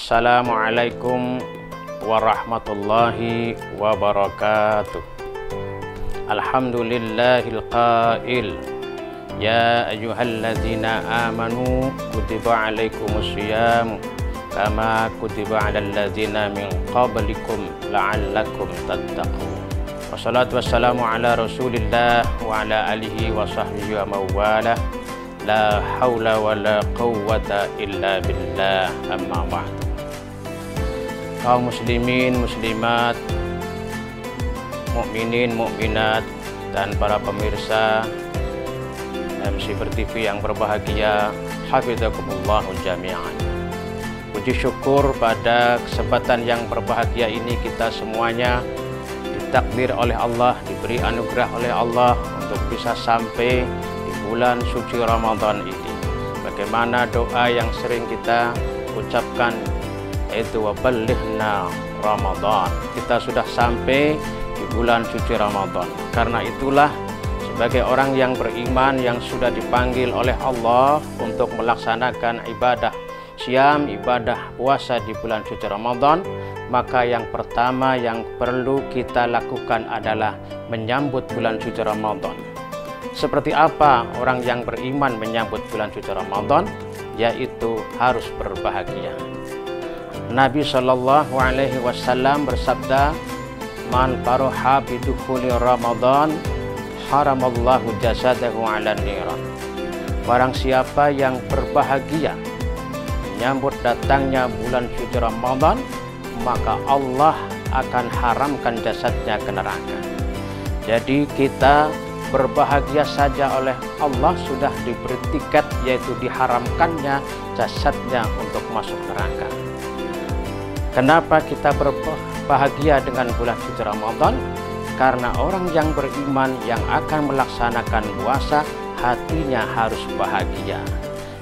Assalamualaikum warahmatullahi wabarakatuh. Alhamdulillahil qail, ya ayyuhalladzina amanu kutiba alaikumussyiyam kama kutiba alal ladzina min qablikum la'allakum tattaqun. Wassalatu wassalamu ala Rasulillah wa ala alihi wa sahbihi wa mawalah. La haula wa la quwwata illa billah, amma ba'du. Kaum muslimin, muslimat, mukminin, mukminat, dan para pemirsa MC TV yang berbahagia, hafizakumullah jami'an. Puji syukur pada kesempatan yang berbahagia ini kita semuanya ditakdir oleh Allah, diberi anugerah oleh Allah untuk bisa sampai bulan suci Ramadan ini. Bagaimana doa yang sering kita ucapkan, yaitu waballighna Ramadan. Kita sudah sampai di bulan suci Ramadan. Karena itulah sebagai orang yang beriman yang sudah dipanggil oleh Allah untuk melaksanakan ibadah siam, ibadah puasa di bulan suci Ramadan, maka yang pertama yang perlu kita lakukan adalah menyambut bulan suci Ramadan. Seperti apa orang yang beriman menyambut bulan suci Ramadan? Yaitu harus berbahagia. Nabi Shallallahu Alaihi Wasallam bersabda, "Man faroha bidukhuli Ramadan, haramallahu jasadahu ala niran." Barang siapa yang berbahagia menyambut datangnya bulan suci Ramadan, maka Allah akan haramkan jasadnya ke neraka. Jadi kita berbahagia saja oleh Allah sudah diberi tiket, yaitu diharamkannya jasadnya untuk masuk neraka. Kenapa kita berbahagia dengan bulan suci Ramadan? Karena orang yang beriman yang akan melaksanakan puasa, hatinya harus bahagia.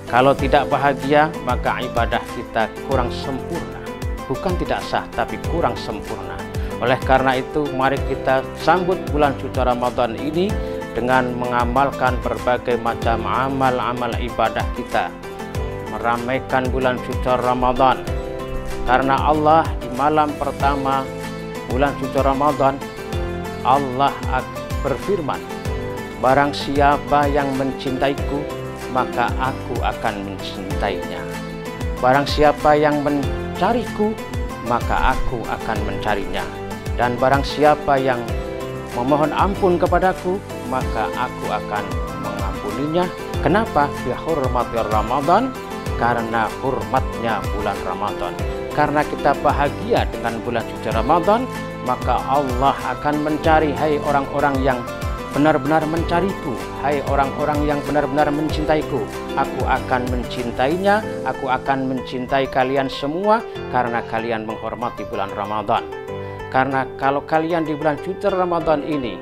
Kalau tidak bahagia, maka ibadah kita kurang sempurna. Bukan tidak sah, tapi kurang sempurna. Oleh karena itu, mari kita sambut bulan suci Ramadan ini dengan mengamalkan berbagai macam amal-amal ibadah kita, meramaikan bulan suci Ramadan. Karena Allah di malam pertama bulan suci Ramadan, Allah berfirman, "Barang siapa yang mencintaiku, maka aku akan mencintainya. Barang siapa yang mencariku, maka aku akan mencarinya. Dan barang siapa yang memohon ampun kepadaku, maka aku akan mengampuninya." Kenapa? Bihurmatir Ramadan, karena hormatnya bulan Ramadan. Karena kita bahagia dengan bulan suci Ramadan, maka Allah akan mencari, hai orang-orang yang benar-benar mencariku, hai orang-orang yang benar-benar mencintaiku, aku akan mencintainya, aku akan mencintai kalian semua karena kalian menghormati bulan Ramadan. Karena kalau kalian di bulan suci Ramadan ini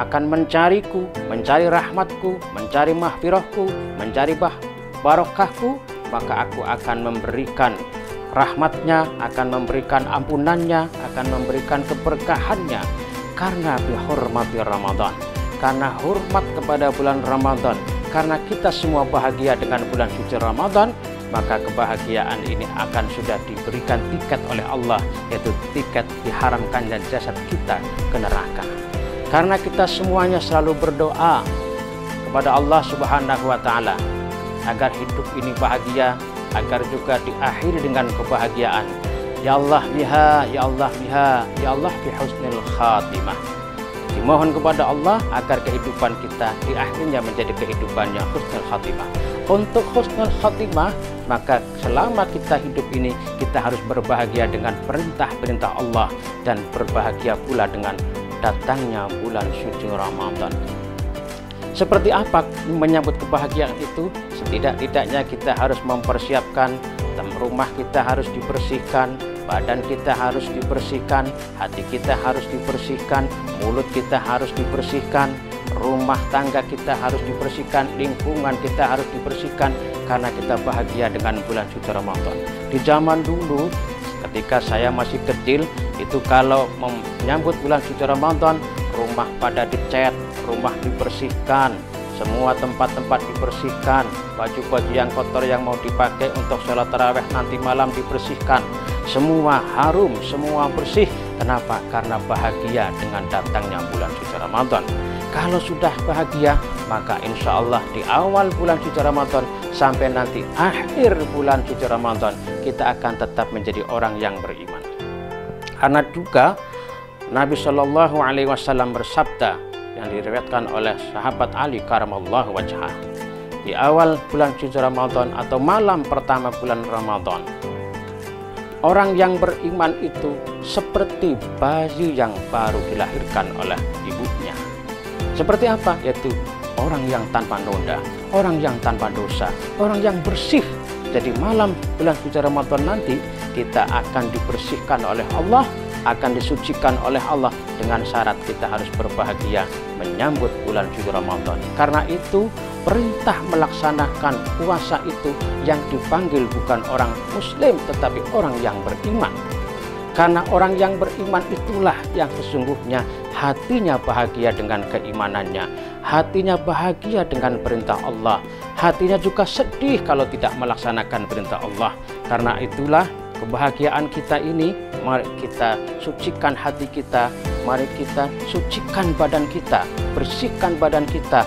akan mencariku, mencari rahmatku, mencari mahfirahku, mencari barokahku, maka aku akan memberikan rahmatnya, akan memberikan ampunannya, akan memberikan keberkahannya. Karena bihormati Ramadan, karena hormat kepada bulan Ramadan, karena kita semua bahagia dengan bulan suci Ramadan, maka kebahagiaan ini akan sudah diberikan tiket oleh Allah, yaitu tiket diharamkan dan jasad kita ke neraka. Karena kita semuanya selalu berdoa kepada Allah Subhanahu wa Ta'ala agar hidup ini bahagia, agar juga diakhiri dengan kebahagiaan. Ya Allah biha, ya Allah biha, ya Allah bihusnil khatimah. Dimohon kepada Allah agar kehidupan kita di akhirnya menjadi kehidupan yang husnul khatimah. Untuk husnul khatimah, maka selama kita hidup ini kita harus berbahagia dengan perintah-perintah Allah dan berbahagia pula dengan datangnya bulan suci Ramadan. Seperti apa menyambut kebahagiaan itu? Setidak-tidaknya kita harus mempersiapkan, rumah kita harus dibersihkan, badan kita harus dibersihkan, hati kita harus dibersihkan, mulut kita harus dibersihkan, rumah tangga kita harus dibersihkan, lingkungan kita harus dibersihkan, karena kita bahagia dengan bulan suci Ramadan. Di zaman dulu, ketika saya masih kecil, itu kalau menyambut bulan suci Ramadan, rumah pada dicat, rumah dibersihkan, semua tempat-tempat dibersihkan, baju-baju yang kotor yang mau dipakai untuk sholat tarawih nanti malam dibersihkan, semua harum, semua bersih. Kenapa? Karena bahagia dengan datangnya bulan suci Ramadan. Kalau sudah bahagia, maka insya Allah di awal bulan suci Ramadan sampai nanti akhir bulan suci Ramadan, kita akan tetap menjadi orang yang beriman. Karena juga Nabi Shallallahu Alaihi Wasallam bersabda yang diriwayatkan oleh sahabat Ali karamallahu wajhah, di awal bulan suci Ramadan atau malam pertama bulan Ramadan, orang yang beriman itu seperti bayi yang baru dilahirkan oleh ibunya. Seperti apa? Yaitu orang yang tanpa noda, orang yang tanpa dosa, orang yang bersih. Jadi malam bulan suci Ramadan nanti kita akan dibersihkan oleh Allah, akan disucikan oleh Allah dengan syarat kita harus berbahagia menyambut bulan suci Ramadan. Karena itu perintah melaksanakan puasa itu yang dipanggil bukan orang muslim tetapi orang yang beriman. Karena orang yang beriman itulah yang sesungguhnya hatinya bahagia dengan keimanannya, hatinya bahagia dengan perintah Allah, hatinya juga sedih kalau tidak melaksanakan perintah Allah. Karena itulah kebahagiaan kita ini, mari kita sucikan hati kita, mari kita sucikan badan kita, bersihkan badan kita,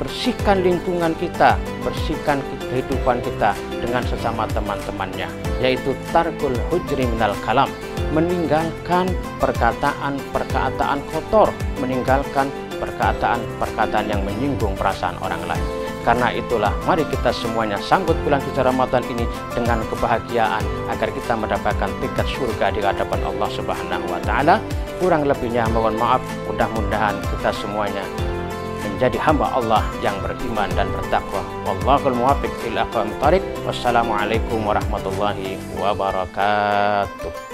bersihkan lingkungan kita, bersihkan kehidupan kita dengan sesama teman-temannya, yaitu tarkul hujri minal kalam, meninggalkan perkataan-perkataan kotor, meninggalkan perkataan-perkataan yang menyinggung perasaan orang lain. Karena itulah mari kita semuanya sambut bulan suci Ramadan ini dengan kebahagiaan agar kita mendapatkan tiket surga di hadapan Allah Subhanahu wa taala. Kurang lebihnya mohon maaf, mudah-mudahan kita semuanya menjadi hamba Allah yang beriman dan bertakwa. Wallahul muwaffiq ila aqwamit thoriq. Wassalamualaikum warahmatullahi wabarakatuh.